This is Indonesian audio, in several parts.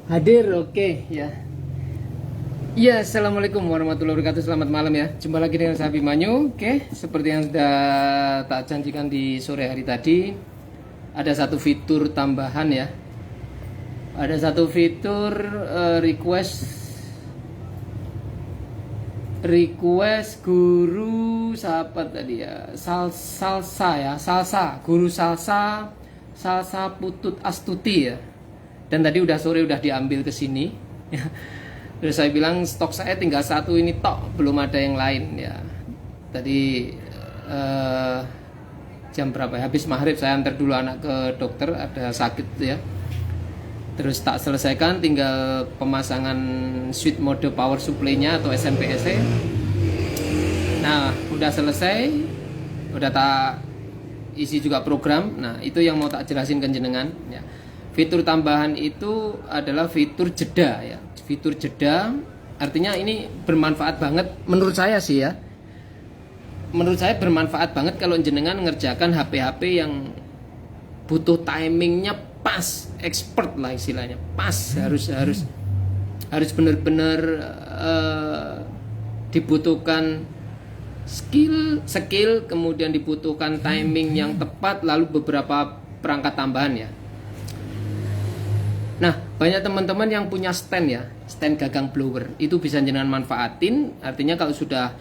Hadir, oke, ya. Iya, assalamualaikum warahmatullahi wabarakatuh. Selamat malam ya. Jumpa lagi dengan saya Abimanyu. Oke, seperti yang sudah tak janjikan di sore hari tadi, ada satu fitur tambahan ya. Ada satu fitur request guru siapa tadi ya? Salsa ya, salsa, guru salsa Putut Astuti ya. Dan tadi udah sore udah diambil ke sini. Terus saya bilang stok saya tinggal satu ini tok, belum ada yang lain ya. Tadi jam berapa ya? Habis maghrib saya antar dulu anak ke dokter, ada sakit ya. Terus tak selesaikan, tinggal pemasangan switch mode power supply-nya atau SMPSC. Nah, udah selesai, udah tak isi juga program. Nah, itu yang mau tak jelasin ke jenengan ya. Fitur tambahan itu adalah fitur jeda ya. Fitur jeda artinya ini bermanfaat banget menurut saya sih ya. Menurut saya bermanfaat banget kalau jenengan ngerjakan HP-HP yang butuh timingnya pas, expert lah istilahnya. Pas, harus benar-benar dibutuhkan skill, kemudian dibutuhkan timing yang tepat, lalu beberapa perangkat tambahan ya. Nah, banyak teman-teman yang punya stand ya, stand gagang blower. Itu bisa jenengan manfaatin, artinya kalau sudah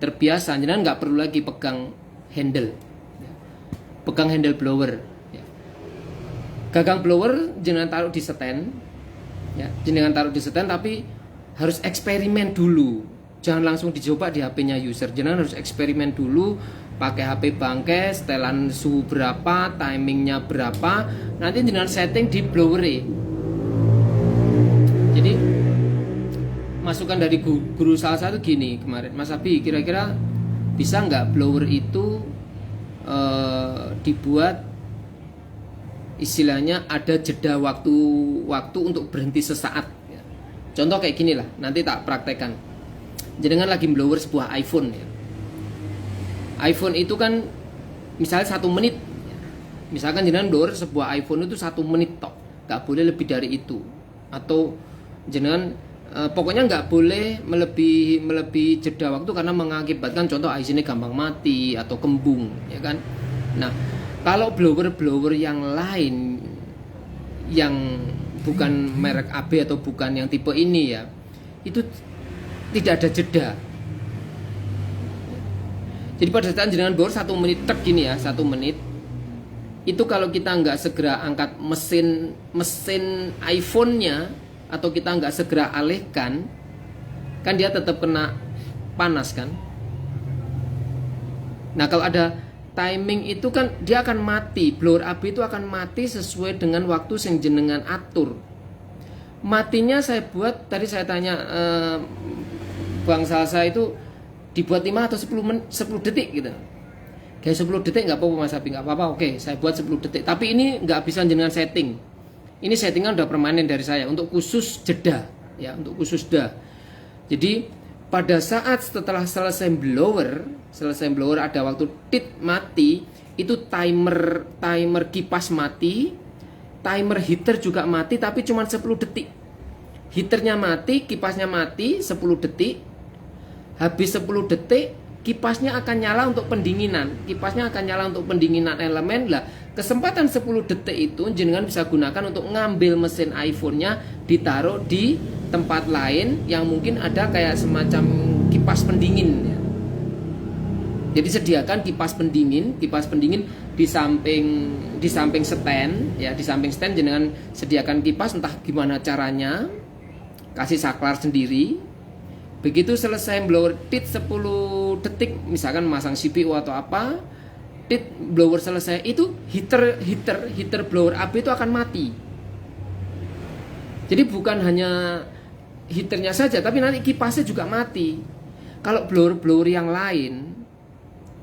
terbiasa, jenengan nggak perlu lagi pegang handle. Pegang handle blower. Gagang blower jenengan taruh di stand. Ya, jenengan taruh di stand tapi harus eksperimen dulu. Jangan langsung dicoba di HP-nya user. Jenengan harus eksperimen dulu, pakai HP bangke, setelan suhu berapa, timingnya berapa, nanti jenengan setting di blower. Jadi masukan dari guru salah satu gini kemarin, Mas Abi, kira-kira bisa nggak blower itu dibuat istilahnya ada jeda waktu untuk berhenti sesaat ya. Contoh kayak gini lah, nanti tak praktekkan. Jenengan lagi blower sebuah iPhone ya. iPhone itu kan misalnya 1 menit ya. Misalkan jenengan blower sebuah iPhone itu 1 menit tok, nggak boleh lebih dari itu. Atau jenengan pokoknya nggak boleh melebihi jeda waktu karena mengakibatkan contoh IC ini gampang mati atau kembung ya kan. Nah, kalau blower yang lain yang bukan merek AB atau bukan yang tipe ini ya, itu tidak ada jeda. Jadi pada saat jenengan blower 1 menit tek gini ya, 1 menit itu kalau kita nggak segera angkat mesin iPhone-nya atau kita nggak segera alihkan, kan dia tetap kena panas kan. Nah, kalau ada timing itu kan dia akan mati, blower AB itu akan mati sesuai dengan waktu yang jenengan atur. Matinya saya buat, tadi saya tanya Bang Salsa itu dibuat 5 atau 10 detik gitu. Kayak 10 detik nggak apa-apa Mas Abi, nggak apa-apa, oke saya buat 10 detik. Tapi ini nggak bisa jenengan setting. Ini settingan udah permanen dari saya untuk khusus jeda ya, untuk khusus jeda. Jadi pada saat setelah selesai blower ada waktu tit mati, itu timer kipas mati, timer heater juga mati tapi cuma 10 detik. Heaternya mati, kipasnya mati 10 detik. Habis 10 detik kipasnya akan nyala untuk pendinginan. Kipasnya akan nyala untuk pendinginan elemen lah. Kesempatan 10 detik itu jenengan bisa gunakan untuk ngambil mesin iPhone-nya, ditaruh di tempat lain yang mungkin ada kayak semacam kipas pendingin ya. Jadi sediakan kipas pendingin di samping stand ya, di samping stand jenengan sediakan kipas, entah gimana caranya. Kasih saklar sendiri. Begitu selesai blower tit 10 detik, misalkan masang CPU atau apa, tit blower selesai, itu heater blower AB itu akan mati. Jadi bukan hanya heaternya saja, tapi nanti kipasnya juga mati. Kalau blower yang lain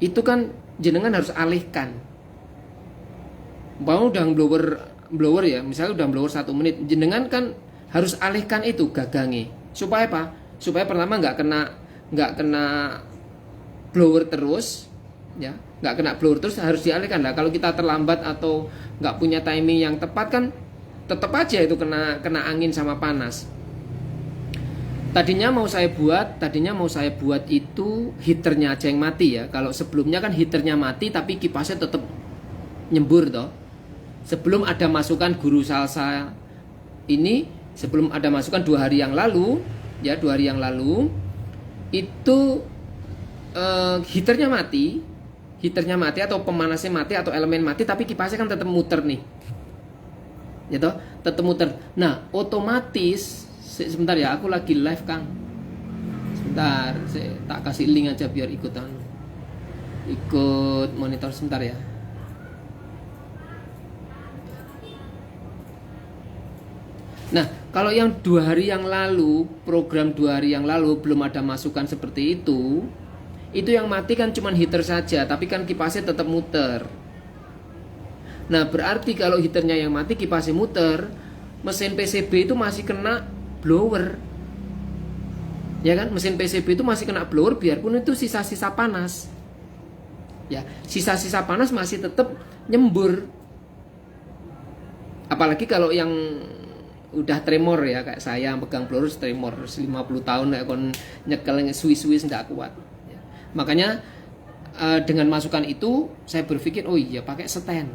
itu kan jenengan harus alihkan. Mau udah blower ya, misalnya udah blower 1 menit, jenengan kan harus alihkan itu gagangnya. Supaya apa? Supaya pertama nggak kena blower terus ya, nggak kena blower terus, harus dialihkan lah. Kalau kita terlambat atau nggak punya timing yang tepat kan tetap aja itu kena angin sama panas. Tadinya mau saya buat itu heaternya aja yang mati ya. Kalau sebelumnya kan heaternya mati tapi kipasnya tetap nyembur toh. Sebelum ada masukan guru salsa ini, sebelum ada masukan 2 hari yang lalu, ya 2 hari yang lalu itu heaternya mati atau pemanasnya mati atau elemen mati, tapi kipasnya kan tetap muter nih. Ya toh, tetap muter. Nah, otomatis sebentar ya, aku lagi live Kang. Sebentar, saya tak kasih link aja biar ikut monitor sebentar ya. Nah, kalau yang 2 hari yang lalu, program 2 hari yang lalu belum ada masukan seperti itu yang mati kan cuma heater saja, tapi kan kipasnya tetap muter. Nah, berarti kalau heaternya yang mati, kipasnya muter, mesin PCB itu masih kena blower. Ya kan, mesin PCB itu masih kena blower biarpun itu sisa-sisa panas. Ya, sisa-sisa panas masih tetap nyembur. Apalagi kalau yang udah tremor ya, kayak saya pegang blower tremor 50 tahun kayak kon nyekel suwi-suwi ndak kuat. Ya. Makanya dengan masukan itu saya berpikir, oh iya pakai stand.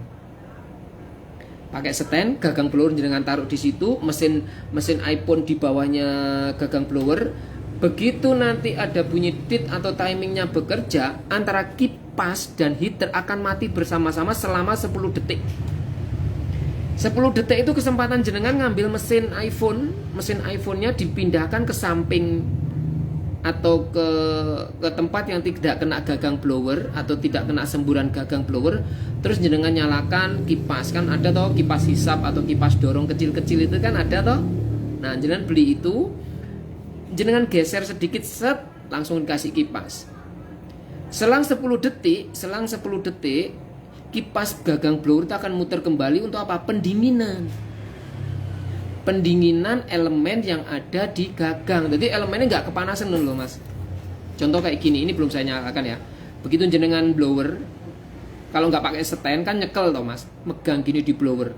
Pakai stand, gagang blower jenengan taruh di situ, mesin iPhone di bawahnya gagang blower. Begitu nanti ada bunyi tit atau timingnya bekerja, antara kipas dan heater akan mati bersama-sama selama 10 detik. 10 detik itu kesempatan jenengan ngambil mesin iPhone-nya dipindahkan ke samping atau ke tempat yang tidak kena gagang blower atau tidak kena semburan gagang blower, terus jenengan nyalakan kipas. Kan ada toh kipas hisap atau kipas dorong kecil-kecil itu kan ada toh. Nah, jenengan beli itu, jenengan geser sedikit set, langsung dikasih kipas. Selang 10 detik kipas gagang blower itu akan muter kembali untuk apa? Pendinginan elemen yang ada di gagang. Jadi elemennya nggak kepanasan loh mas. Contoh kayak gini, ini belum saya nyalakan ya. Begitu jenengan blower, kalau nggak pakai stand kan nyekel toh mas, megang gini di blower.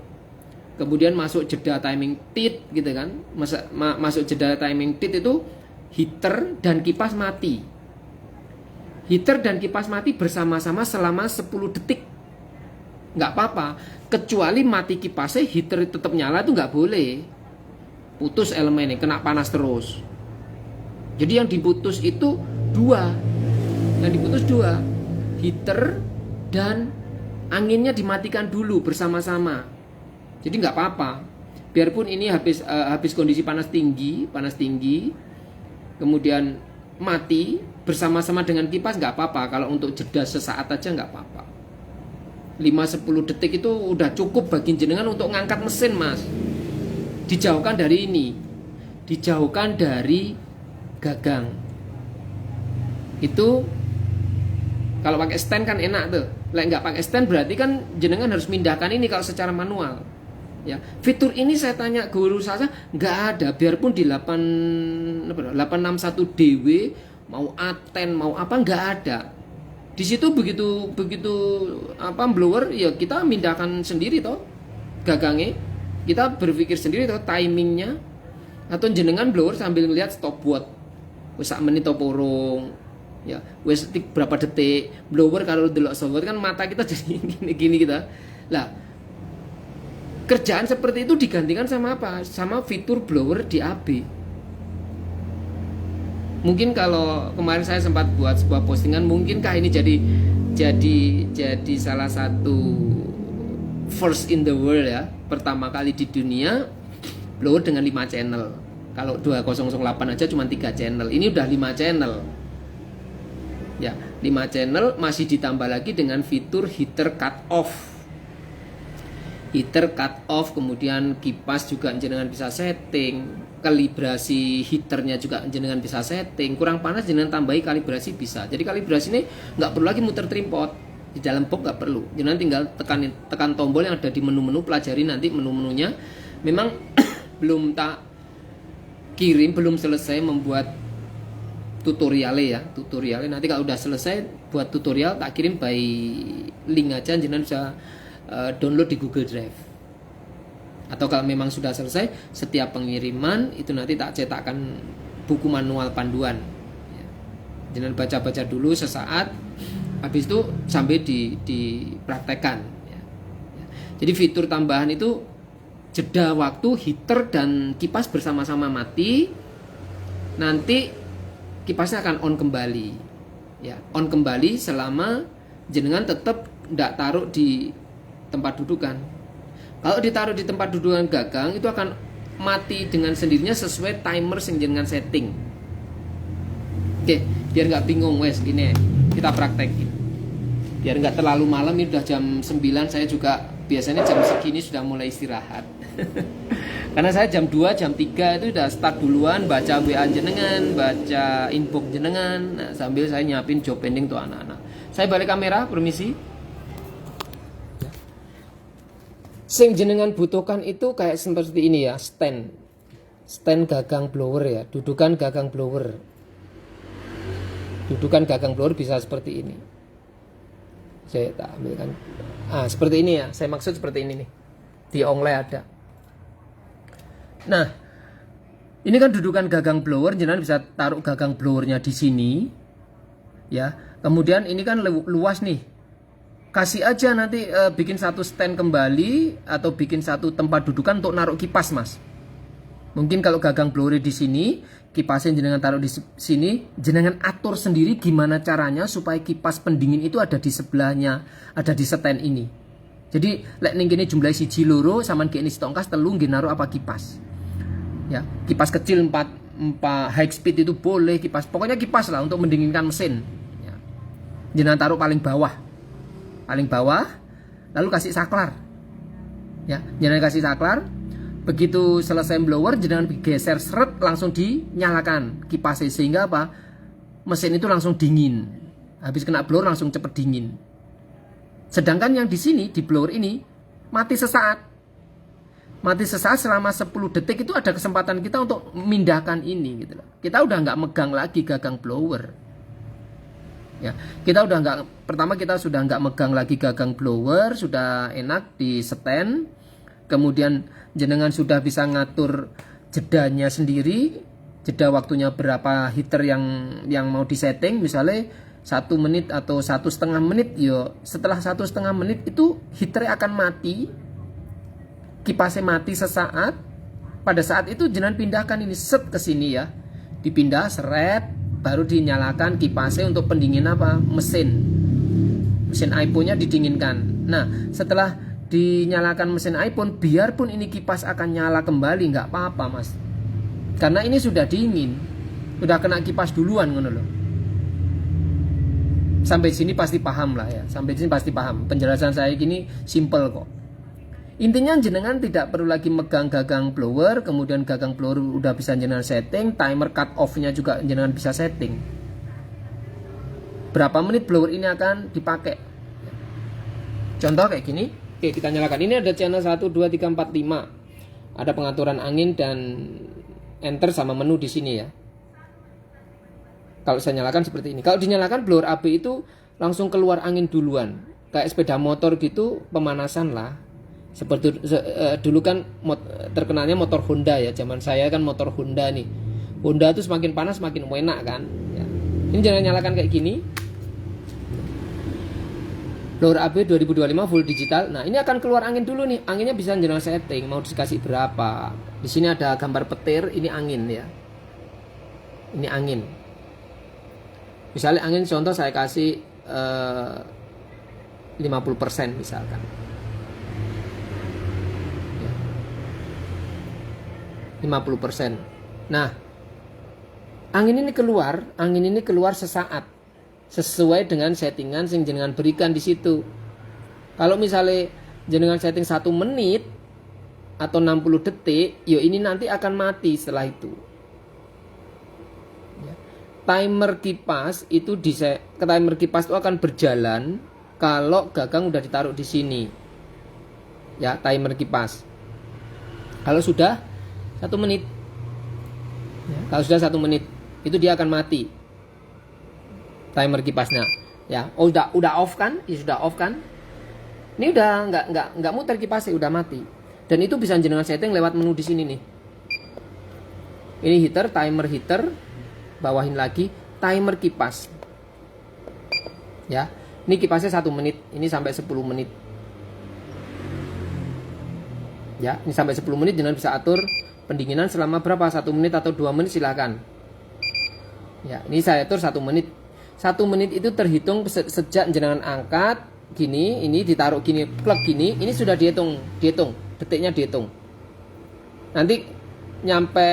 Kemudian masuk jeda timing tit gitu kan. Masuk jeda timing tit itu heater dan kipas mati. Heater dan kipas mati bersama-sama selama 10 detik. Nggak apa-apa, kecuali mati kipasnya, heater tetap nyala itu nggak boleh. Putus elemennya, kena panas terus. Jadi yang diputus itu 2. Yang diputus 2, heater dan anginnya dimatikan dulu bersama-sama. Jadi nggak apa-apa. Biarpun ini habis kondisi panas tinggi, kemudian mati bersama-sama dengan kipas nggak apa-apa. Kalau untuk jeda sesaat aja nggak apa-apa. 5-10 detik itu udah cukup bagi jenengan untuk ngangkat mesin mas. Dijauhkan dari ini, dijauhkan dari gagang. Itu kalau pakai stand kan enak tuh. Lek nggak pakai stand berarti kan jenengan harus mindahkan ini kalau secara manual. Ya, fitur ini saya tanya guru saya nggak ada. Biarpun di 861 DW mau Aten mau apa nggak ada. Di situ begitu blower ya kita mindahkan sendiri toh gagangnya, kita berpikir sendiri toh timingnya, atau jenengan blower sambil ngelihat stopwatch wis sak menit to porong ya, wis berapa detik. Blower kalau delok stopwatch kan mata kita jadi gini kita lah. Kerjaan seperti itu digantikan sama apa? Sama fitur blower di AB. Mungkin kalau kemarin saya sempat buat sebuah postingan, mungkinkah ini jadi salah satu first in the world ya, pertama kali di dunia blower dengan 5 channel. Kalau 2008 aja cuma 3 channel. Ini udah 5 channel. Ya, 5 channel masih ditambah lagi dengan fitur heater cut off. Heater cut off, kemudian kipas juga jenengan bisa setting, kalibrasi heaternya juga jenengan bisa setting, kurang panas jenengan tambahi kalibrasi bisa. Jadi kalibrasi ini nggak perlu lagi muter tripod di dalam box, nggak perlu. Jenengan tinggal tekan tombol yang ada di menu-menu, pelajari nanti menu-menunya. Memang belum tak kirim, belum selesai membuat tutorialnya ya. Tutorialnya nanti kalau udah selesai buat tutorial tak kirim by link aja, jenengan bisa download di Google Drive Atau kalau memang sudah selesai, setiap pengiriman itu nanti tak cetakkan buku manual panduan. Ya. Jangan baca-baca dulu sesaat, habis itu sampai dipraktekkan. Ya. Ya. Jadi fitur tambahan itu jeda waktu heater dan kipas bersama-sama mati, nanti kipasnya akan on kembali. Ya, on kembali selama jenengan tetap tidak taruh di tempat dudukan. Kalau ditaruh di tempat dudukan gagang itu akan mati dengan sendirinya sesuai timer yang jenengan setting. Oke, biar nggak bingung wes gini kita praktekin. Biar nggak terlalu malam, ini udah jam 9, saya juga biasanya jam segini sudah mulai istirahat. Karena saya jam 2, jam 3 itu udah start duluan, baca WA jenengan, baca inbox jenengan, nah, sambil saya nyiapin job pending tuh anak-anak. Saya balik kamera, permisi. Sing jenengan butuhkan itu kayak seperti ini ya, stand gagang blower ya, dudukan gagang blower. Dudukan gagang blower bisa seperti ini. Saya tak ambilkan. Seperti ini ya, saya maksud seperti ini nih. Di ongle ada. Nah, ini kan dudukan gagang blower, jenengan bisa taruh gagang blowernya di sini, ya. Kemudian ini kan luas nih, kasih aja nanti bikin satu stand kembali atau bikin satu tempat dudukan untuk naruh kipas, mas. Mungkin kalau gagang blower di sini, kipasnya jenengan taruh di sini, jenengan atur sendiri gimana caranya supaya kipas pendingin itu ada di sebelahnya, ada di stand ini. Jadi lek ning kene jumlah siji loro sampean kene setongkas telu nggih naruh apa kipas. Ya, kipas kecil 4 high speed itu boleh, kipas pokoknya kipas lah untuk mendinginkan mesin. Ya. Jangan taruh paling bawah, lalu kasih saklar. Ya, jangan kasih saklar. Begitu selesai blower, jangan geser seret langsung dinyalakan kipasnya sehingga apa? Mesin itu langsung dingin. Habis kena blower langsung cepet dingin. Sedangkan yang di sini di blower ini mati sesaat. Mati sesaat selama 10 detik itu ada kesempatan kita untuk memindahkan ini gitu loh. Kita udah nggak megang lagi gagang blower. Ya, kita udah nggak, pertama kita sudah nggak megang lagi gagang blower, sudah enak di stand. Kemudian jenengan sudah bisa ngatur jedanya sendiri, jeda waktunya berapa heater yang mau disetting, misalnya 1 menit atau 1,5 menit. Yo, setelah 1,5 menit itu heaternya akan mati. Kipasnya mati sesaat. Pada saat itu jenengan pindahkan ini set ke sini ya. Dipindah seret, baru dinyalakan kipasnya untuk pendingin apa? Mesin iPhone-nya didinginkan. Nah, setelah dinyalakan mesin iPhone, biarpun ini kipas akan nyala kembali nggak apa-apa, mas. Karena ini sudah dingin, udah kena kipas duluan ngono loh. Sampai sini pasti paham lah ya. Sampai sini pasti paham. Penjelasan saya gini simple kok. Intinya jenengan tidak perlu lagi megang gagang blower, kemudian gagang blower udah bisa jenengan setting, timer cut off-nya juga jenengan bisa setting. Berapa menit blower ini akan dipakai? Contoh kayak gini. Oke, kita nyalakan. Ini ada channel 1 2 3 4 5. Ada pengaturan angin dan enter sama menu di sini ya. Kalau saya nyalakan seperti ini. Kalau dinyalakan blower AB itu langsung keluar angin duluan. Kayak sepeda motor gitu, pemanasan lah. Seperti dulu kan terkenalnya motor Honda ya. Zaman saya kan motor Honda nih. Honda itu semakin panas semakin enak kan. Ya. Ini jangan nyalakan kayak gini. Blower AB 2025 full digital. Nah, ini akan keluar angin dulu nih. Anginnya bisa jenengan setting mau dikasih berapa. Di sini ada gambar petir, ini angin ya. Ini angin. Misalnya angin contoh saya kasih 50% misalkan. Ya. 50%. Nah, angin ini keluar sesaat sesuai dengan settingan yang jenengan berikan di situ. Kalau misalnya jenengan setting 1 menit atau 60 detik, yo ini nanti akan mati setelah itu. Ya. Timer kipas itu timer kipas itu akan berjalan kalau gagang udah ditaruh di sini. Ya, timer kipas. Kalau sudah 1 menit. Ya, kalau sudah 1 menit itu dia akan mati. Timer kipasnya, ya, udah off kan? Ya sudah off kan? Ini udah nggak muter kipasnya, udah mati. Dan itu bisa jenengan setting lewat menu di sini nih. Ini heater, timer heater, bawahin lagi timer kipas. Ya, ini kipasnya 1 menit, ini sampai 10 menit. Ya, ini sampai 10 menit jenengan bisa atur pendinginan selama berapa? 1 menit atau 2 menit silahkan. Ya, ini saya atur 1 menit. 1 menit itu terhitung sejak jenengan angkat gini, ini ditaruh gini, plug gini, ini sudah dihitung, detiknya dihitung. Nanti nyampe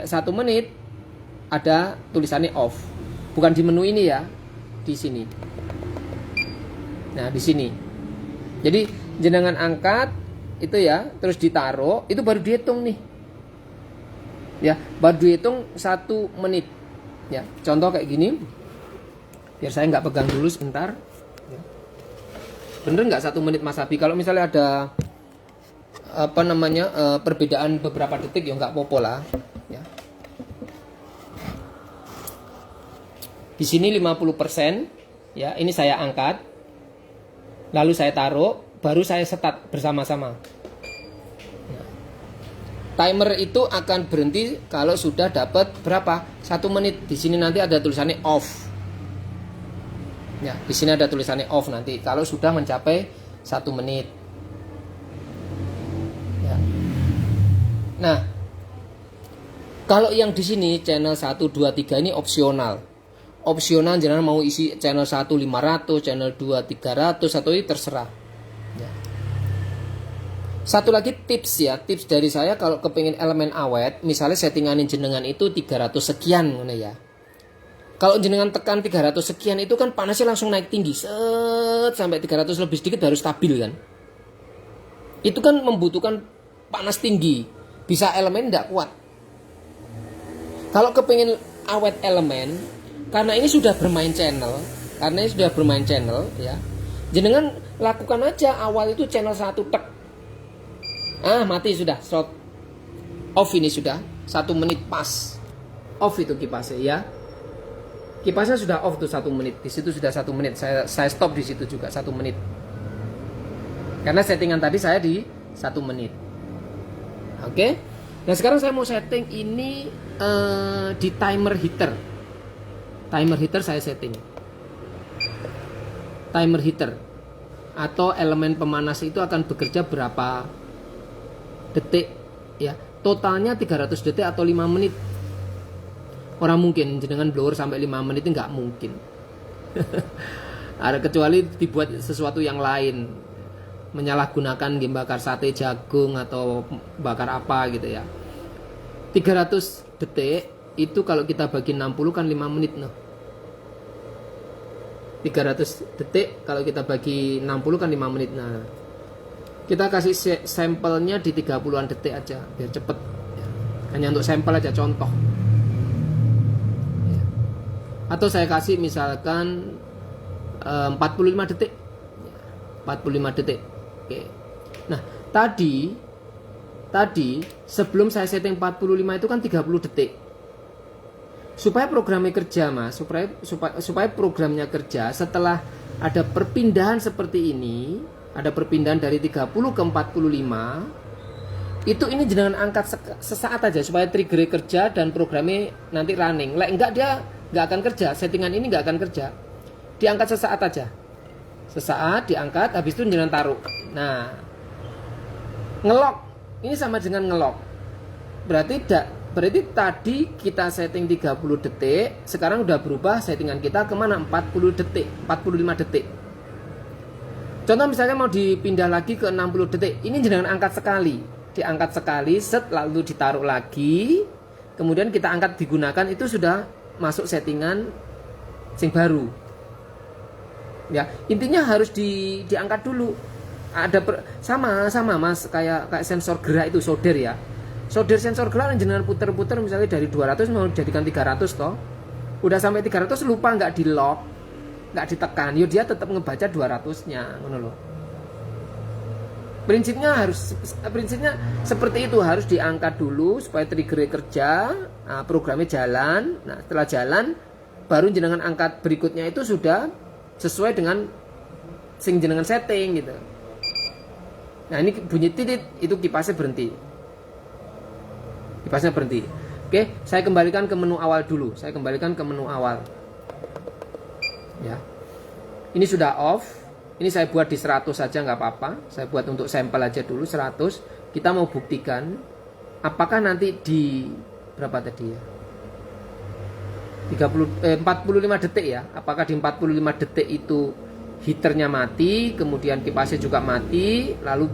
1 menit ada tulisannya off. Bukan di menu ini ya, di sini. Nah, di sini. Jadi jenengan angkat itu ya, terus ditaruh, itu baru dihitung nih. Ya, baru dihitung 1 menit. Ya, contoh kayak gini. Biar saya nggak pegang dulu sebentar. Ya. Bener nggak 1 menit Mas Abi? Kalau misalnya ada perbedaan beberapa detik ya nggak apa-apa lah. Ya. Di sini 50%. Ya, ini saya angkat. Lalu saya taruh, baru saya start bersama-sama. Timer itu akan berhenti kalau sudah dapat berapa? 1 menit. Di sini nanti ada tulisannya off. Ya, di sini ada tulisannya off nanti kalau sudah mencapai 1 menit. Ya. Nah, kalau yang di sini channel 1, 2, 3 ini opsional. Opsional jangan mau isi channel 1 500, channel 2 300 atau ini terserah. Ya. Satu lagi tips ya, tips dari saya kalau kepingin elemen awet, misalnya settinganin jenengan itu 300 sekian mana ya. Kalau jenengan tekan 300 sekian itu kan panasnya langsung naik tinggi, sampai 300 lebih sedikit baru stabil kan. Itu kan membutuhkan panas tinggi, bisa elemen tidak kuat. Kalau kepingin awet elemen, karena ini sudah bermain channel, ya, jenengan lakukan aja awal itu channel 1 tek. Mati sudah, short off ini sudah 1 menit pas off itu kipasnya ya. Kipasnya sudah off tuh 1 menit. Di situ sudah 1 menit. Saya stop di situ juga 1 menit. Karena settingan tadi saya di 1 menit. Oke. Nah, sekarang saya mau setting ini di timer heater. Timer heater saya setting. Timer heater atau elemen pemanas itu akan bekerja berapa detik ya, totalnya 300 detik atau 5 menit. Orang mungkin jenengan blower sampai 5 menit itu nggak mungkin. Ada kecuali dibuat sesuatu yang lain, menyalahgunakan bakar sate jagung atau bakar apa gitu ya. 300 detik itu kalau kita bagi 60 kan 5 menit noh. 300 detik kalau kita bagi 60 kan 5 menit. Nah, kita kasih sampelnya di 30-an detik aja biar cepet ya. Hanya untuk sampel aja, contoh ya. Atau saya kasih misalkan 45 detik 45 detik. Oke. Nah, tadi sebelum saya setting 45 itu kan 30 detik. Supaya programnya kerja Mas, supaya programnya kerja setelah ada perpindahan seperti ini, ada perpindahan dari 30 ke 45, itu ini jangan angkat sesaat aja supaya trigger kerja dan programnya nanti running. Enggak, dia nggak akan kerja, settingan ini nggak akan kerja. Diangkat sesaat aja. Sesaat diangkat, habis itu jangan taruh. Nah, ngelock. Ini sama dengan ngelock. Berarti tadi kita setting 30 detik, sekarang udah berubah settingan kita kemana? 40 detik, 45 detik. Contoh misalnya mau dipindah lagi ke 60 detik, ini jangan angkat sekali. Diangkat sekali, set, lalu ditaruh lagi, kemudian kita angkat digunakan, itu sudah masuk settingan sing baru. Ya, intinya harus diangkat dulu. Ada sama Mas, kayak sensor gerak itu, solder ya. Solder sensor gerak jangan puter-puter misalnya dari 200 mau dijadikan 300 toh. Udah sampai 300 lupa nggak di lock, nggak ditekan, yo dia tetap ngebaca 200-nya, ngono loh. Prinsipnya seperti itu, harus diangkat dulu supaya trigger kerja, programnya jalan. Nah, setelah jalan baru jenengan angkat berikutnya itu sudah sesuai dengan sing jenengan setting gitu. Nah ini bunyi titit, itu kipasnya berhenti. Kipasnya berhenti. Oke, saya kembalikan ke menu awal dulu. Saya kembalikan ke menu awal. Ya. Ini sudah off. Ini saya buat di 100 saja nggak apa-apa. Saya buat untuk sampel aja dulu 100. Kita mau buktikan apakah nanti di berapa tadi ya? 45 detik ya. Apakah di 45 detik itu heaternya mati, kemudian kipasnya juga mati, lalu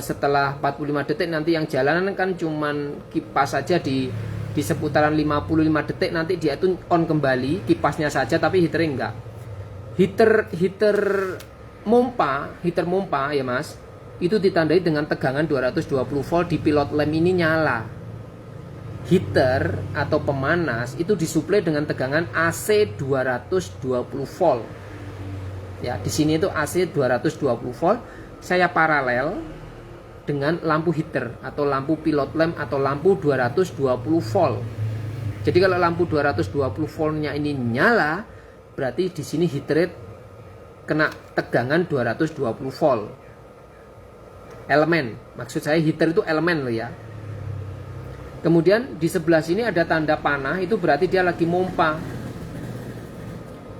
setelah 45 detik nanti yang jalanan kan cuman kipas saja di seputaran 55 detik nanti dia itu on kembali kipasnya saja tapi heaternya enggak. Heater mompa ya Mas, itu ditandai dengan tegangan 220 volt di pilot lamp ini nyala. Heater atau pemanas itu disuplai dengan tegangan AC 220 volt. Ya, di sini itu AC 220 volt. Saya paralel dengan lampu heater atau lampu pilot lamp atau lampu 220 volt. Jadi kalau lampu 220 voltnya ini nyala, berarti di sini heater kena tegangan 220 volt. Elemen, maksud saya heater itu elemen loh ya. Kemudian di sebelah sini ada tanda panah, itu berarti dia lagi mompa.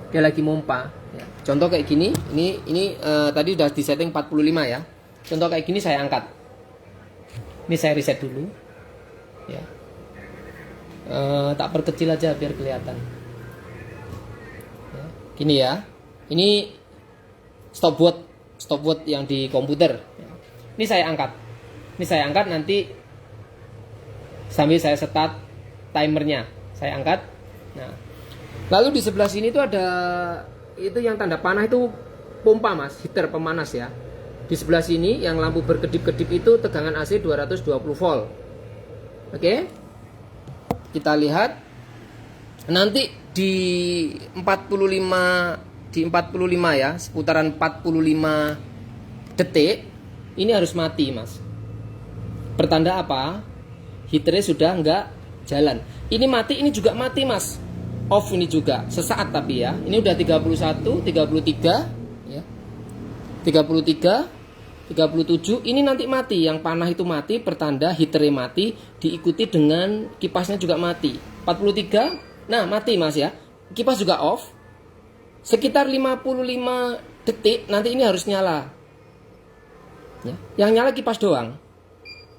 Dia lagi mompa. Ya. Contoh kayak gini, ini tadi udah di setting 45 ya. Contoh kayak gini saya angkat. Ini saya reset dulu. Ya. Tak perkecil aja biar kelihatan. Ya. Gini ya. Ini stopwatch yang di komputer. Ya. Ini saya angkat nanti sambil saya start timernya, saya angkat. Nah, lalu di sebelah sini itu ada itu yang tanda panah itu pompa Mas, heater pemanas ya. Di sebelah sini yang lampu berkedip-kedip itu tegangan AC 220 volt. Oke. Kita lihat nanti di 45 ya, seputaran 45 detik ini harus mati Mas. Pertanda apa? Heaternya sudah nggak jalan. Ini mati, ini juga mati Mas. Off ini juga, sesaat tapi ya. Ini udah 31, 33 ya. 33, 37. Ini nanti mati, yang panah itu mati, pertanda heaternya mati, diikuti dengan kipasnya juga mati. 43, nah mati Mas ya. Kipas juga off. Sekitar 55 detik nanti ini harus nyala. Ya. Yang nyala kipas doang.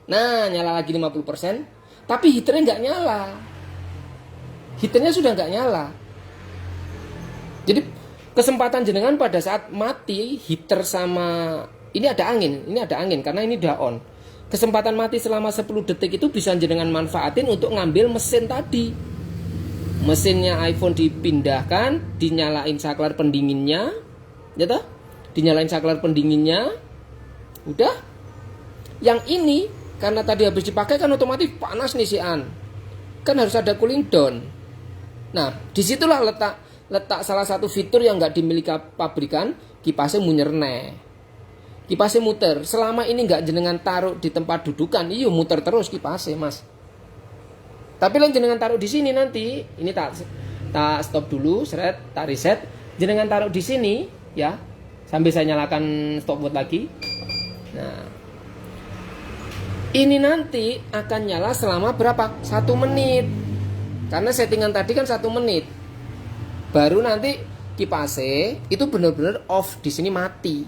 Nah, nyala lagi 50%, tapi heaternya nggak nyala. Heaternya sudah nggak nyala. Jadi kesempatan jenengan pada saat mati heater sama ini ada angin karena ini udah on. Kesempatan mati selama 10 detik itu bisa jenengan manfaatin untuk ngambil mesin tadi. Mesinnya iPhone dipindahkan, dinyalain saklar pendinginnya, ya toh? Dinyalain saklar pendinginnya. Udah. Yang ini karena tadi habis dipakai kan otomatis panas nih sian. Kan harus ada cooling down. Nah, disitulah letak salah satu fitur yang nggak dimiliki pabrikan, kipasnya munyerne. Kipasnya muter. Selama ini nggak jenengan taruh di tempat dudukan, iyo muter terus kipasnya Mas. Tapi yang jenengan taruh di sini nanti, ini tak stop dulu, tak reset. Jenengan taruh di sini, ya, sambil saya nyalakan stopwatch lagi. Nah. Ini nanti akan nyala selama berapa? 1 menit. Karena settingan tadi kan 1 menit. Baru nanti kipasnya itu benar-benar off, di sini mati.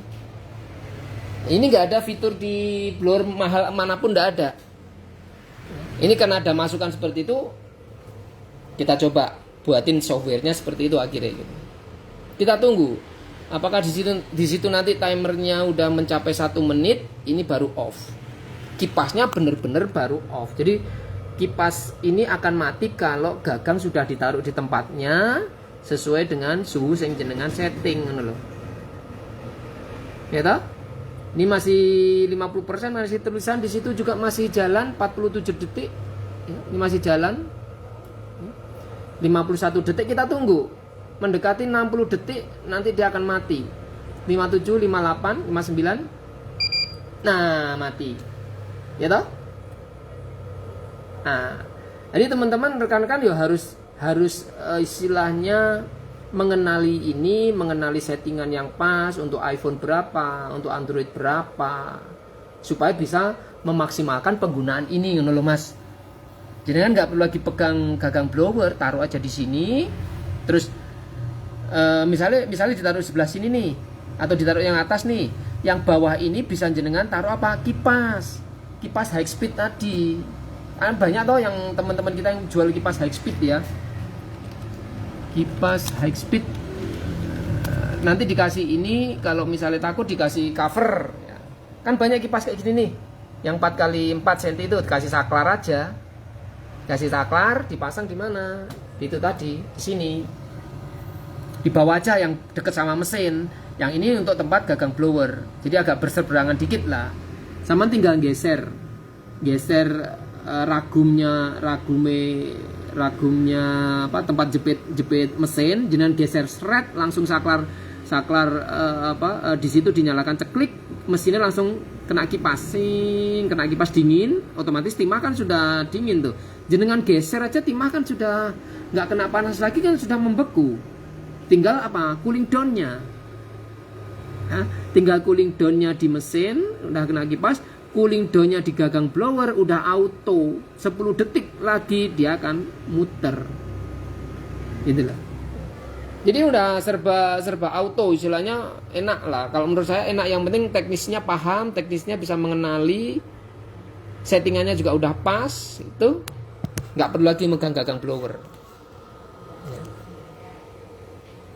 Ini nggak ada fitur di blower mahal manapun, nggak ada. Ini karena ada masukan seperti itu, kita coba buatin softwarenya seperti itu akhirnya. Kita tunggu. Apakah di situ nanti timernya udah mencapai 1 menit, ini baru off. Kipasnya benar-benar baru off. Jadi kipas ini akan mati kalau gagang sudah ditaruh di tempatnya sesuai dengan suhu yang jenengan setting loh. Ya toh? Ini masih 50%, masih tulisan di situ juga masih jalan 47 detik. Ya, ini masih jalan. 51 detik kita tunggu. Mendekati 60 detik nanti dia akan mati. 57, 58, 59. Nah, mati. Ya toh? Nah, jadi teman-teman rekan-rekan ya harus istilahnya mengenali settingan yang pas untuk iPhone berapa, untuk Android berapa. supaya bisa memaksimalkan penggunaan ini, ngono lho Mas. Jenengan nggak perlu lagi pegang gagang blower, taruh aja di sini. Terus misalnya ditaruh sebelah sini nih, atau ditaruh yang atas nih. Yang bawah ini bisa jenengan taruh apa? Kipas high speed tadi. Kan banyak toh yang teman-teman kita yang jual kipas high speed ya. Kipas high speed. Nanti dikasih ini, kalau misalnya takut dikasih cover ya. Kan banyak kipas kayak gini nih, yang 4x4 cm itu dikasih saklar aja, kasih saklar, dipasang di mana? Itu tadi, di sini, di bawah aja yang deket sama mesin. Yang ini untuk tempat gagang blower, jadi agak berseberangan dikit lah. Sama tinggal geser ragumnya apa, tempat jepit mesin, jenengan geser seret, langsung saklar di situ dinyalakan ceklik, mesinnya langsung kena kipas dingin, otomatis timah kan sudah dingin tuh. Jenengan geser aja timah kan sudah nggak kena panas lagi, kan sudah membeku. Tinggal apa? Cooling down-nya. Tinggal cooling down-nya di mesin udah kena kipas, cooling down-nya di gagang blower udah auto, 10 detik lagi dia akan muter. Itulah. Jadi udah serba auto, istilahnya enak lah. Kalau menurut saya enak, yang penting teknisnya paham, teknisnya bisa mengenali, settingannya juga udah pas, itu nggak perlu lagi megang gagang blower.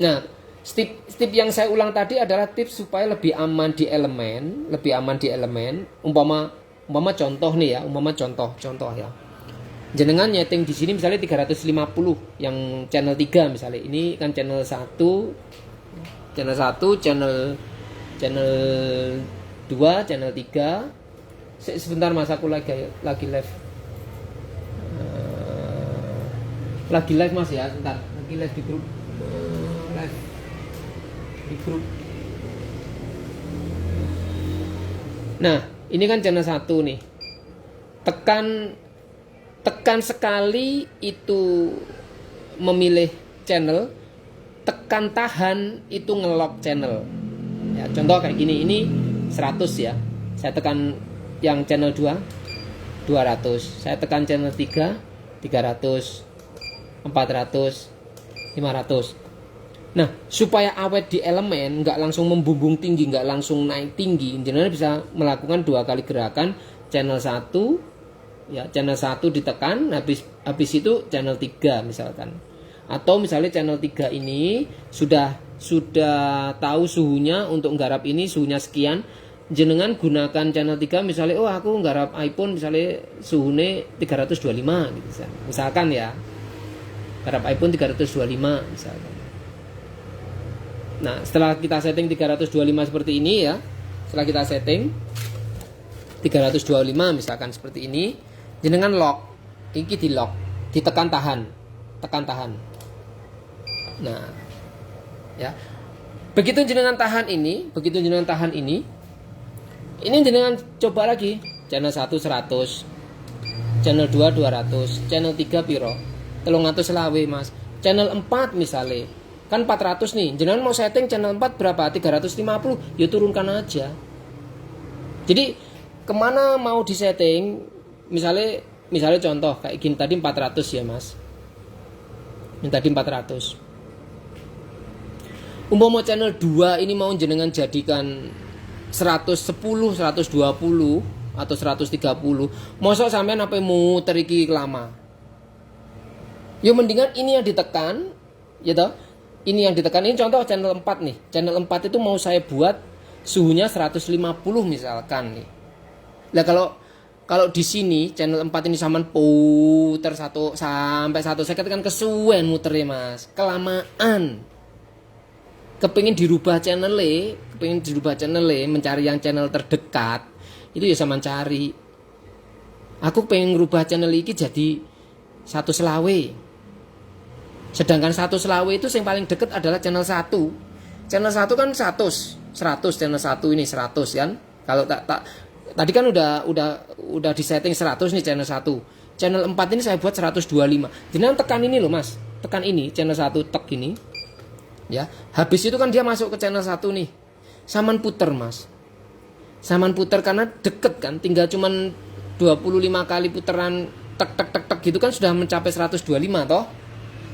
Nah, tip yang saya ulang tadi adalah tips supaya lebih aman di elemen, umpama contoh nih ya, contoh ya. Jenengan nyeting di sini misalnya 350 yang channel 3 misalnya. Ini kan channel 1, channel 2, channel 3. Sebentar Mas, aku lagi live. Lagi live Mas ya, sebentar. Lagi live di grup. Nah, ini kan channel 1 nih. Tekan sekali itu memilih channel, tekan tahan itu ngelock channel. Ya, contoh kayak gini, ini 100 ya. Saya tekan yang channel 2 200. Saya tekan channel 3 300, 400, 500. Nah, supaya awet di elemen, nggak langsung membumbung tinggi, nggak langsung naik tinggi, jenengan bisa melakukan 2 kali gerakan. Channel 1 ya, channel 1 ditekan, habis itu channel 3 misalkan. Atau misalnya channel 3 ini sudah tahu suhunya, untuk nggarap ini suhunya sekian, jenengan gunakan channel 3 misalnya, oh aku nggarap iPhone misalnya suhunya 325 gitu misalkan ya. Nggarap iPhone 325 misalkan. Nah, setelah kita setting 325 seperti ini ya, setelah kita setting 325 misalkan seperti ini, jenengan lock, ini di lock, ditekan tahan. Nah, ya, begitu jenengan tahan ini, ini jenengan coba lagi, channel 1 100, channel 2 200, channel 3 piro, 320 Mas, channel 4 misalnya, kan 400 nih, jenengan mau setting channel 4 berapa? 350, ya turunkan aja. Jadi kemana mau disetting? Misalnya contoh kayak gini tadi 400 ya Mas. Ini tadi 400. Umpama channel 2 ini mau jenengan jadikan 110, 120 atau 130. Mosok sampean sampai muter iki lama. Ya mendingan ini yang ditekan, ya toh? Ini yang ditekan, ini contoh channel 4 nih. Channel 4 itu mau saya buat suhunya 150 misalkan nih. Lah kalau di sini channel 4 ini sampean puter sampai 1 second kan kesuwen muternya Mas, kelamaan. Kepengin dirubah channelnya, mencari yang channel terdekat, itu ya sama cari. Aku pengen ngerubah channel ini jadi 1 selawe. Sedangkan 1 selawe itu yang paling deket adalah channel 1. Channel 1 kan 100 channel 1 ini 100 kan. Kalau tadi kan udah disetting 100 nih channel 1. Channel 4 ini saya buat 125. Jenengan tekan ini loh Mas. Tekan ini channel 1 tek ini. Ya, habis itu kan dia masuk ke channel 1 nih. Saman puter Mas. Saman puter karena deket kan, tinggal cuman 25 kali putaran tek tek tek tek gitu kan sudah mencapai 125 toh.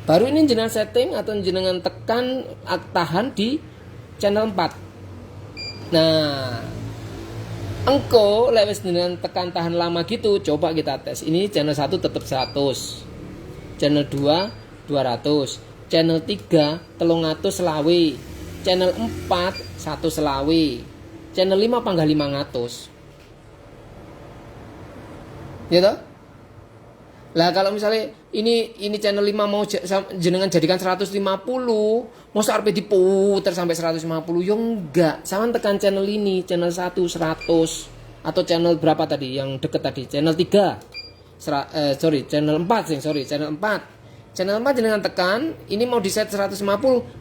Baru ini jenengan setting atau jenengan tekan tahan di channel 4. Nah, engko lewat jenengan tekan tahan lama gitu, coba kita tes. Ini channel 1 tetap 100. Channel 2 200. Channel 3 300 selawe. Channel 4 1 selawe. Channel 5 panggal 500. Ya toh? Lah kalau misalnya ini channel 5 mau jenengan jadikan 150, mau sampai diputer sampai 150, yo enggak. Sama tekan channel ini, channel 1 100 atau channel berapa tadi yang deket tadi? Channel 3. Channel 4 channel 4. Channel 4 jenengan tekan, ini mau di set 150,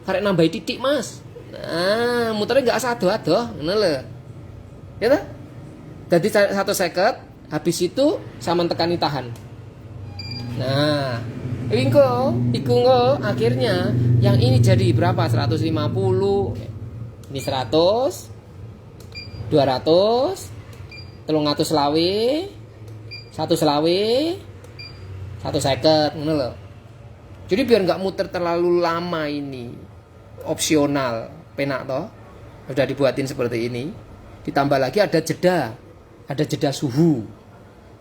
karek nambahi titik, Mas. Nah, muternya enggak sado-ado, ngono lho. Ya toh? Jadi 1 second, habis itu sama tekani tahan. Nah, iku akhirnya yang ini jadi berapa? 150. Ini 100, 200, 300 selawe, 1 selawe, 1 second, ngono lho. Jadi biar nggak muter terlalu lama ini, opsional, penak toh. Sudah dibuatin seperti ini. Ditambah lagi ada jeda suhu.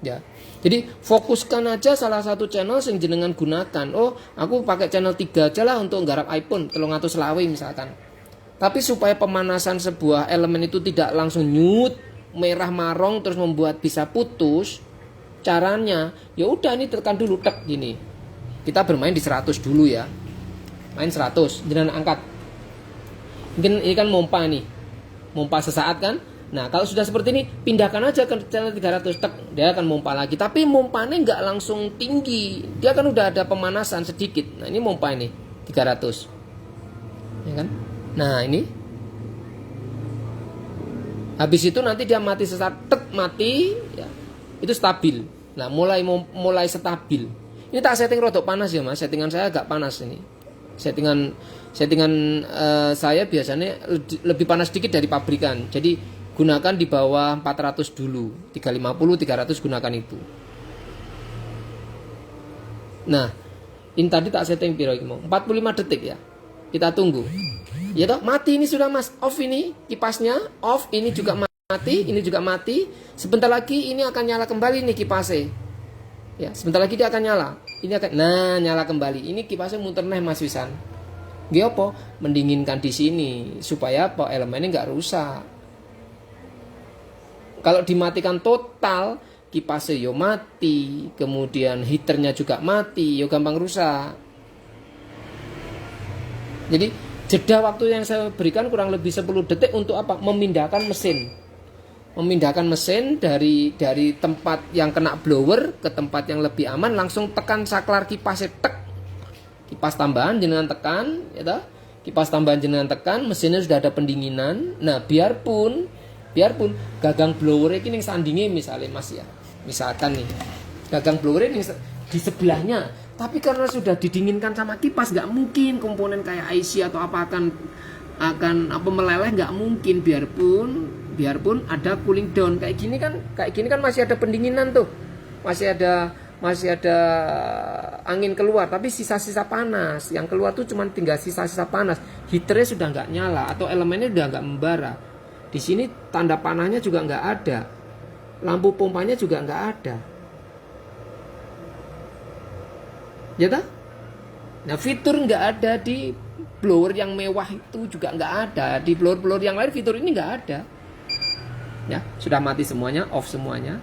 Ya. Jadi fokuskan aja salah satu channel yang jenengan gunakan. Oh, aku pakai channel 3 aja lah untuk nggarap iPhone 300 selawe misalkan. Tapi supaya pemanasan sebuah elemen itu tidak langsung nyut, merah marong terus membuat bisa putus, caranya ya udah ini tekan dulu tek gini. Kita bermain di 100 dulu ya. Main 100, jenengan angkat. Mungkin ini kan mompa nih. Mompa sesaat kan? Nah, kalau sudah seperti ini, pindahkan aja ke channel 300, tek, dia akan mompa lagi. Tapi mompanya nggak langsung tinggi, dia kan udah ada pemanasan sedikit. Nah, ini mompa ini 300, ya kan? Nah, ini habis itu nanti dia mati sesaat, tek, mati, ya, itu stabil. Nah, mulai stabil. Ini tak setting rodok panas ya Mas, settingan saya agak panas ini. Settingan saya biasanya lebih panas sedikit dari pabrikan. Jadi gunakan di bawah 400 dulu. 350, 300 gunakan itu. Nah, ini tadi tak setting piro iki mau? 45 detik ya. Kita tunggu. Ya toh, mati ini sudah Mas. Off ini kipasnya, off, ini juga mati, ini juga mati. Sebentar lagi ini akan nyala kembali nih kipasnya. Ya, sebentar lagi dia akan nyala. Ini akan nyala kembali. Ini kipasnya muter neh Mas Wisan. Nggih apa? Mendinginkan di sini supaya apa? Elemennya enggak rusak. Kalau dimatikan total, kipasnya yo mati, kemudian heaternya juga mati, yo gampang rusak. Jadi jeda waktu yang saya berikan kurang lebih 10 detik untuk apa? Memindahkan mesin. Memindahkan mesin dari tempat yang kena blower ke tempat yang lebih aman, langsung tekan saklar kipasnya, tek. Kipas tambahan jenengan tekan, ya toh? Kipas tambahan jenengan tekan, mesinnya sudah ada pendinginan. Nah, biarpun gagang blower ini sandingnya misalnya Mas ya. Misalkan nih, gagang blower ini di sebelahnya, tapi karena sudah didinginkan sama kipas, nggak mungkin komponen kayak IC atau apa akan meleleh, nggak mungkin. Biarpun ada cooling down kayak gini kan masih ada pendinginan tuh, masih ada angin keluar, tapi sisa-sisa panas yang keluar tuh cuma tinggal sisa-sisa panas. Heaternya sudah nggak nyala atau elemennya udah nggak membara. Di sini tanda panahnya juga nggak ada, lampu pompanya juga nggak ada. Ya tak? Nah, fitur nggak ada di blower yang mewah itu juga nggak ada. Di blower yang lain fitur ini nggak ada. Ya, sudah mati semuanya, off semuanya.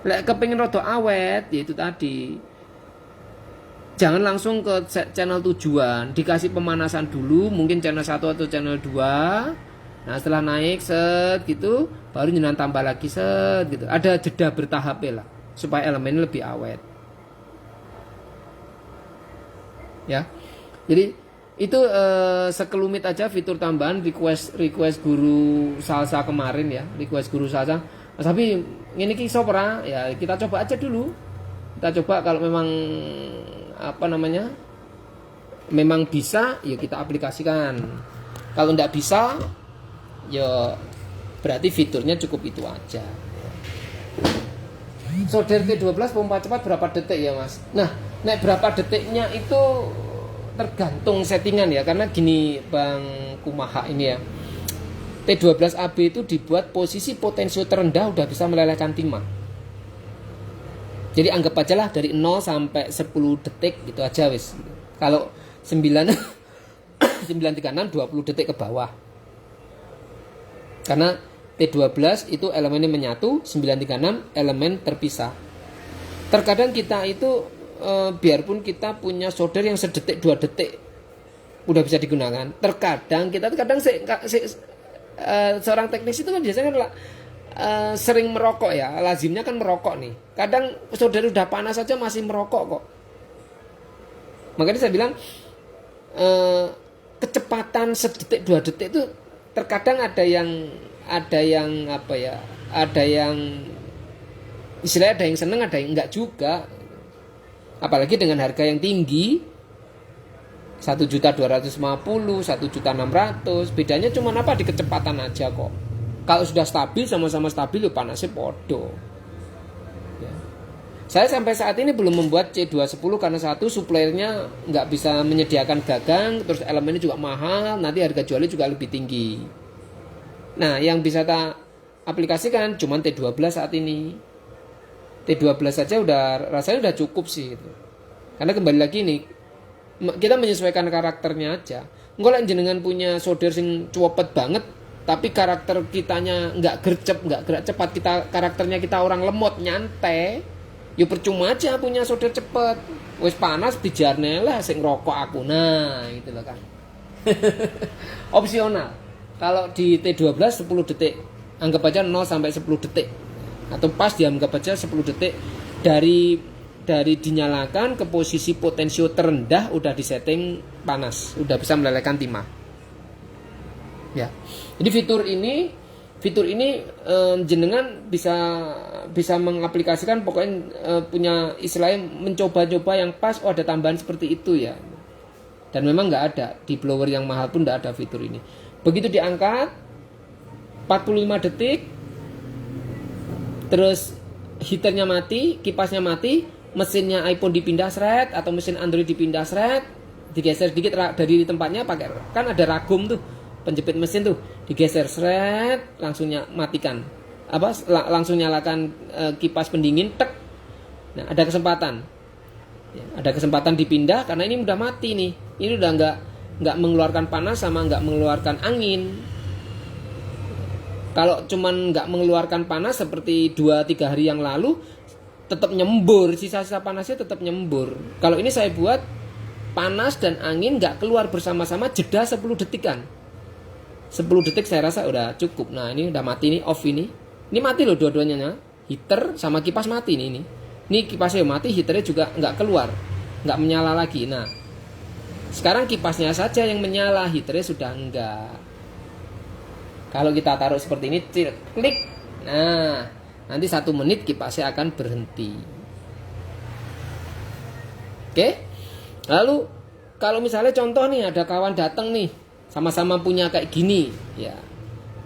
Lek kepengin rada awet, yaitu tadi. Jangan langsung ke channel tujuan, dikasih pemanasan dulu, mungkin channel 1 atau channel 2. Nah, setelah naik set gitu, baru jenengan tambah lagi set gitu. Ada jeda bertahap lah supaya elemen lebih awet. Ya. Jadi itu sekelumit aja fitur tambahan request guru salsa kemarin ya, request guru salsa. Tapi ini ki sopra ya, kita coba aja dulu. Kita coba kalau memang memang bisa ya kita aplikasikan. Kalau tidak bisa ya Berarti fiturnya cukup itu aja. Solder T12 pompa cepat berapa detik ya Mas? Nah, berapa detiknya itu tergantung settingan ya. Karena gini Bang Kumaha ini ya, T12AB itu dibuat posisi potensio terendah udah bisa melelehkan timah. Jadi anggap aja lah dari 0 sampai 10 detik gitu aja wis. Kalau 936 20 detik ke bawah. Karena T12 itu elemennya menyatu, 936 elemen terpisah. Terkadang kita itu biarpun kita punya solder yang sedetik 2 detik udah bisa digunakan. Terkadang seorang teknisi itu kan biasanya sering merokok ya, lazimnya kan merokok nih. Kadang solder udah panas saja masih merokok kok. Makanya saya bilang kecepatan sedetik 2 detik itu terkadang ada yang istilahnya ada yang seneng, ada yang enggak juga. Apalagi dengan harga yang tinggi 1.250.000, 1.600.000, bedanya cuma di kecepatan aja kok. Kalau sudah stabil, sama-sama stabil, panasnya podo. Ya. Saya sampai saat ini belum membuat C210 karena satu, suppliernya nggak bisa menyediakan gagang, terus elemennya juga mahal, nanti harga jualnya juga lebih tinggi. Nah, yang bisa kita aplikasikan cuma T12 saat ini. T12 saja rasanya udah cukup sih gitu. Karena kembali lagi nih, kita menyesuaikan karakternya aja. Enggak lah jenengan punya solder sing cuopet banget, tapi karakter kitanya nggak gercep, nggak gerak cepat, karakternya kita orang lemot, nyantai, ya percuma aja punya solder cepet. Wes panas bijarne lah sing rokok aku. Nah, gitu loh kan. Opsional. Kalau di T12 10 detik, anggap aja 0 sampai 10 detik. Atau pas dianggap aja 10 detik dari dinyalakan ke posisi potensio terendah udah disetting panas, udah bisa melelehkan timah. Ya. Jadi fitur ini jenengan bisa mengaplikasikan, pokoknya punya istilahnya mencoba-coba yang pas. Oh, ada tambahan seperti itu ya. Dan memang nggak ada di blower yang mahal pun nggak ada fitur ini. Begitu diangkat 45 detik, terus heaternya mati, kipasnya mati, mesinnya iPhone dipindah seret atau mesin Android dipindah seret, digeser sedikit dari tempatnya, pakai kan ada ragum tuh penjepit mesin tuh, digeser seret, langsung matikan langsung nyalakan kipas pendingin, tek. Nah, ada kesempatan ya, ada kesempatan dipindah karena ini udah mati nih, ini udah nggak mengeluarkan panas sama nggak mengeluarkan angin. Kalau cuman nggak mengeluarkan panas seperti 2-3 hari yang lalu, tetap nyembur, sisa-sisa panasnya tetap nyembur. Kalau ini saya buat panas dan angin nggak keluar bersama-sama, jeda 10 detikan. 10 detik saya rasa udah cukup. Nah, ini udah mati nih, off ini. Ini mati loh dua-duanya, heater sama kipas mati nih. Ini kipasnya mati, heaternya juga nggak keluar, nggak menyala lagi. Nah, sekarang kipasnya saja yang menyala, heaternya sudah enggak. Kalau kita taruh seperti ini, klik, nah nanti 1 menit kipasnya akan berhenti. Oke. Lalu kalau misalnya contoh nih, ada kawan datang nih, sama-sama punya kayak gini, ya.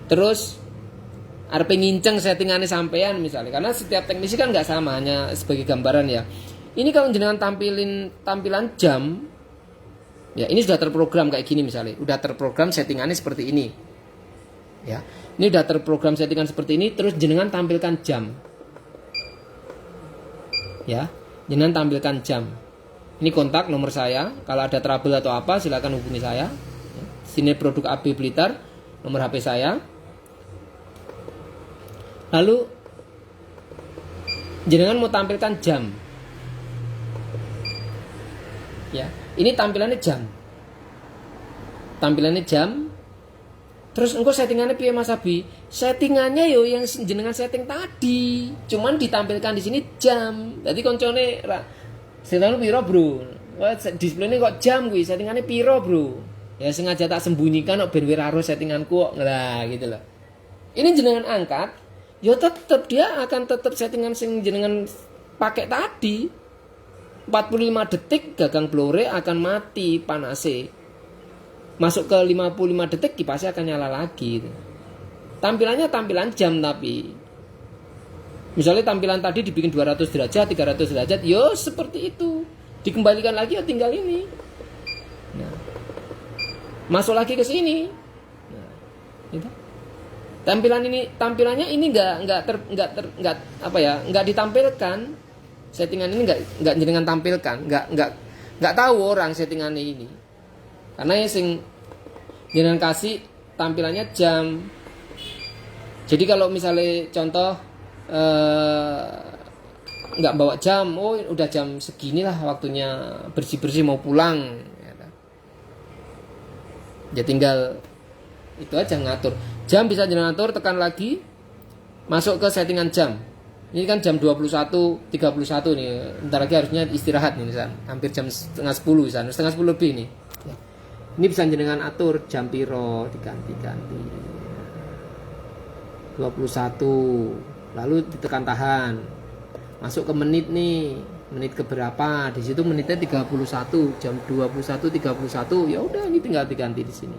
Terus arep nginceng settingannya sampean misalnya, karena setiap teknisi kan nggak sama, hanya sebagai gambaran ya. Ini kalau jenengan tampilan jam, ya ini sudah terprogram kayak gini misalnya, udah terprogram settingannya seperti ini. Ya, ini udah terprogram settingan seperti ini, terus jenengan tampilkan jam. Ya, jenengan tampilkan jam. Ini kontak nomor saya, kalau ada trouble atau apa silakan hubungi saya. Ya, sini produk AB Blitar, nomor HP saya. Lalu jenengan mau tampilkan jam. Ya, ini tampilannya jam. Tampilannya jam. Terus engko settingannya piye Mas Abi? Settingannya yo yang jenengan setting tadi, cuman ditampilkan di sini jam. Jadi koncone settingan piro, Bro? Wah, displaynya kok jam kuwi, settingannya piro, Bro? Ya sengaja tak sembunyikan kok ben ora settinganku kok. Lah gitu loh. Ini jenengan angkat, yo tetep dia akan tetep settingan sing jenengan pakai tadi. 45 detik gagang blower akan mati panase. Masuk ke 55 detik kipasnya akan nyala lagi. Tampilannya tampilan jam, tapi misalnya tampilan tadi dibikin 200 derajat, 300 derajat, yo seperti itu. Dikembalikan lagi ya tinggal ini. Nah, masuk lagi ke sini. Nah, gitu. Tampilannya ini nggak ditampilkan. Settingan ini nggak jenengan tampilkan, nggak tahu orang settingan ini. Karena yang sing jenengan kasih tampilannya jam. Jadi kalau misalnya contoh nggak bawa jam, oh udah jam segini lah waktunya bersih-bersih mau pulang, ya tinggal itu aja ngatur. Jam bisa jenengan atur, tekan lagi, masuk ke settingan jam. Ini kan jam 21.31 nih, bentar lagi harusnya istirahat nih misalnya, hampir jam setengah 10 misalnya, setengah 10 lebih nih. Ini bisa jenengan atur jam piro, diganti-ganti 21, lalu ditekan tahan, masuk ke menit nih, menit keberapa, di situ menitnya 31, jam 21.31, ya udah ini tinggal diganti di sini.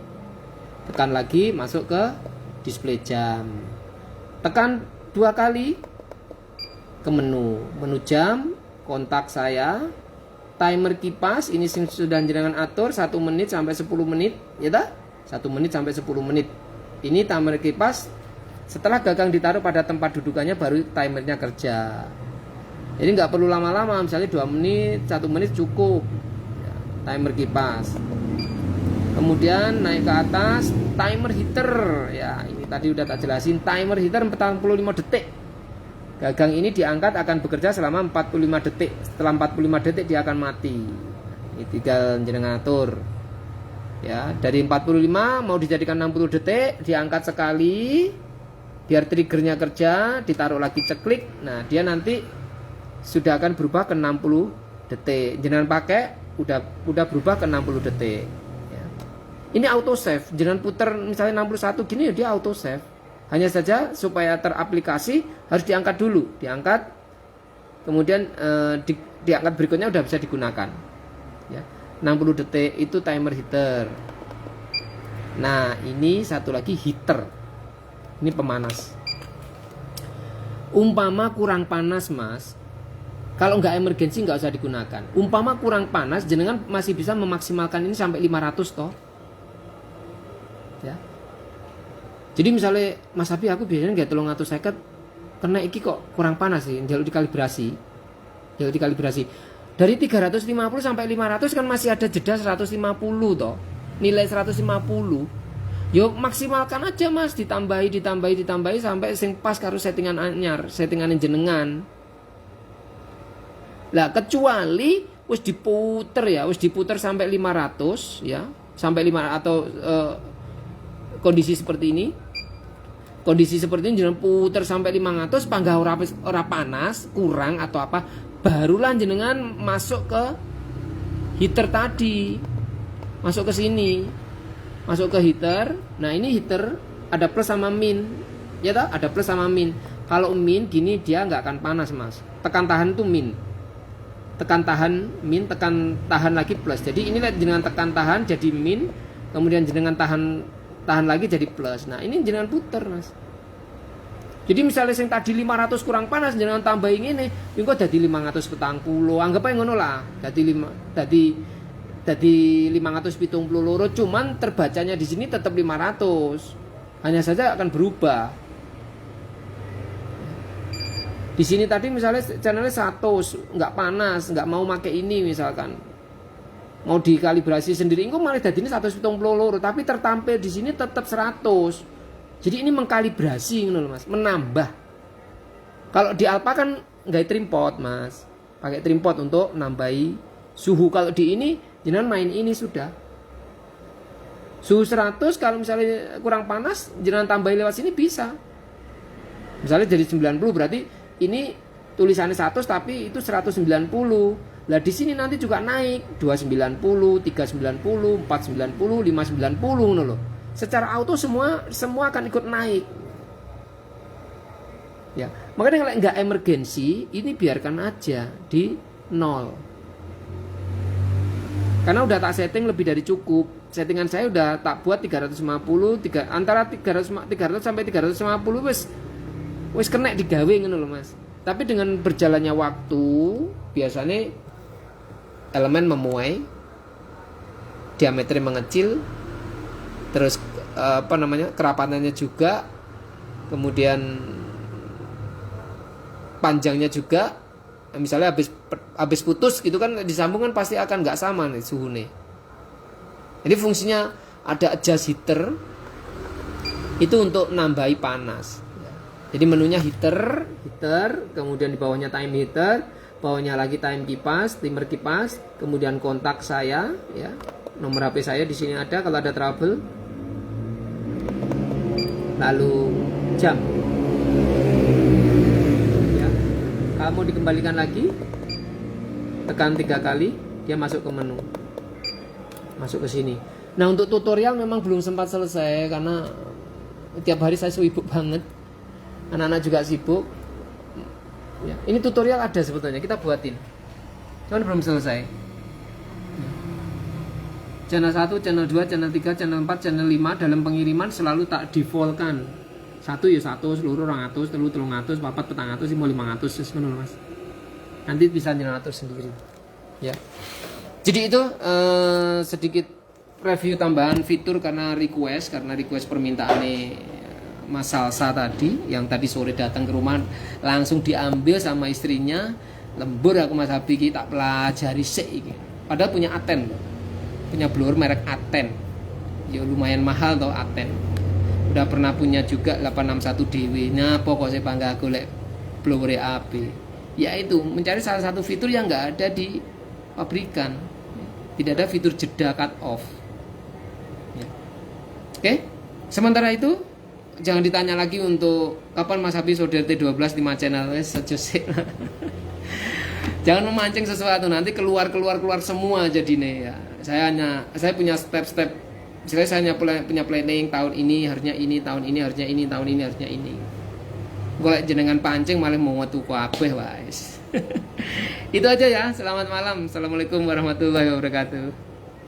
Tekan lagi, masuk ke display jam, tekan 2 kali ke menu jam, kontak saya, timer kipas, ini sudah jenengan atur 1 menit sampai 10 menit, ya dah, 1 menit sampai 10 menit. Ini timer kipas, setelah gagang ditaruh pada tempat dudukannya baru timernya kerja. Jadi nggak perlu lama-lama, misalnya 2 menit, 1 menit cukup. Ya, timer kipas. Kemudian naik ke atas, timer heater. Ya, ini tadi udah tak jelasin, timer heater 45 detik. Gagang ini diangkat akan bekerja selama 45 detik. Setelah 45 detik dia akan mati. Ini tinggal jenengan atur. Ya, dari 45 mau dijadikan 60 detik, diangkat sekali biar triggernya kerja, ditaruh lagi ceklik. Nah, dia nanti sudah akan berubah ke 60 detik. Jenengan pakai udah berubah ke 60 detik. Ya. Ini auto save. Jenengan puter misalnya 61 gini ya dia auto save. Hanya saja supaya teraplikasi harus diangkat dulu, diangkat, kemudian diangkat berikutnya udah bisa digunakan. Ya, 60 detik itu timer heater. Nah ini satu lagi heater, ini pemanas. Umpama kurang panas mas, kalau nggak emergensi nggak usah digunakan. Umpama kurang panas, jenengan masih bisa memaksimalkan ini sampai 500 toh. Ya. Jadi misalnya Mas Abi aku biasanya nggak 350 karena iki kok kurang panas sih, jalur dikalibrasi. Dari 350 sampai 500 kan masih ada jeda 150 toh. Nilai 150. Yo maksimalkan aja Mas, ditambahi sampai sing pas karo settingan anyar, settingan jenengan. Lah kecuali wis diputer sampai 500 ya, sampai 5 atau kondisi seperti ini jenengan puter sampai 500 panggah ora panas, kurang atau apa, barulah jenengan masuk ke heater tadi. Masuk ke sini. Masuk ke heater. Nah, ini heater ada plus sama min. Ya toh, ada plus sama min. Kalau min gini dia nggak akan panas, Mas. Tekan tahan tuh min. Tekan tahan min, tekan tahan lagi plus. Jadi ini jenengan tekan tahan jadi min, kemudian jenengan tahan lagi jadi plus. Nah ini jenengan puter mas. Jadi misalnya yang tadi 500 kurang panas, jenengan tambahin ini, ini kok jadi 540. Anggap aja ngono lah. Jadi 570 cuman terbacanya di sini tetap 500. Hanya saja akan berubah. Di sini tadi misalnya channelnya 100, nggak panas, nggak mau pakai ini misalkan. Mau dikalibrasi sendiri, engko malah dadi ini 170, tapi tertampil di sini tetap 100. Jadi ini mengkalibrasi ngono Mas, menambah. Kalau di Alpha kan nggak trimpot Mas, pakai trimpot untuk nambahi suhu. Kalau di ini jenengan main ini sudah. Suhu 100 kalau misalnya kurang panas, jenengan tambahin lewat sini bisa. Misalnya jadi 90 berarti ini tulisannya 100 tapi itu 190. Lah di sini nanti juga naik 290, 390, 490, 590 ngono loh. Secara auto semua akan ikut naik. Ya, makanya kalau nggak emergensi, ini biarkan aja di 0. Karena udah tak setting lebih dari cukup. settingan saya udah tak buat 350, antara 300 sampai 350 wis kena digawe ngono lho Mas. Tapi dengan berjalannya waktu biasanya elemen memuai, diameter mengecil, terus kerapatannya juga, kemudian panjangnya juga. Misalnya habis putus gitu kan, disambung kan pasti akan nggak sama nih suhunya. Jadi fungsinya ada adjust heater itu untuk nambahi panas. Jadi menunya heater, kemudian di bawahnya time heater, bawahnya lagi time kipas, timer kipas, kemudian kontak saya, ya, nomor HP saya di sini ada kalau ada trouble. Lalu jam. Kalau mau dikembalikan lagi, tekan 3 kali, dia masuk ke menu, masuk ke sini. Nah untuk tutorial memang belum sempat selesai karena tiap hari saya sibuk banget, anak-anak juga sibuk. Ya, ini tutorial ada sebetulnya, kita buatin, cuman belum selesai. Channel 1, channel 2, channel 3, channel 4, channel 5 dalam pengiriman selalu tak defaultkan. 1 ya 1, seluruh 200, 300, 400, 400, 500, Mas. Nanti bisa 900 sendiri. Ya. Jadi itu sedikit review tambahan fitur karena request permintaan Mas Salsa tadi, yang tadi sore datang ke rumah langsung diambil sama istrinya. Lembur aku Mas Habi iki tak pelajari sik iki. Padahal punya Aten. Punya blower merek Aten. Ya lumayan mahal toh Aten. Udah pernah punya juga 861 DW. Nah pokoknya bangga golek blower AB, yaitu mencari salah satu fitur yang nggak ada di pabrikan. Tidak ada fitur jeda cut off ya. Oke. Sementara itu jangan ditanya lagi untuk kapan Mas Habib Solder T12 5 channel jangan memancing sesuatu nanti keluar semua jadinya ya. Saya punya step-step. Misalnya saya punya planning tahun ini harusnya ini, tahun ini harusnya ini, tahun ini harusnya ini. Golek jenengan pancing malah mau metu kabeh wis. Itu aja ya. Selamat malam. Assalamualaikum warahmatullahi wabarakatuh.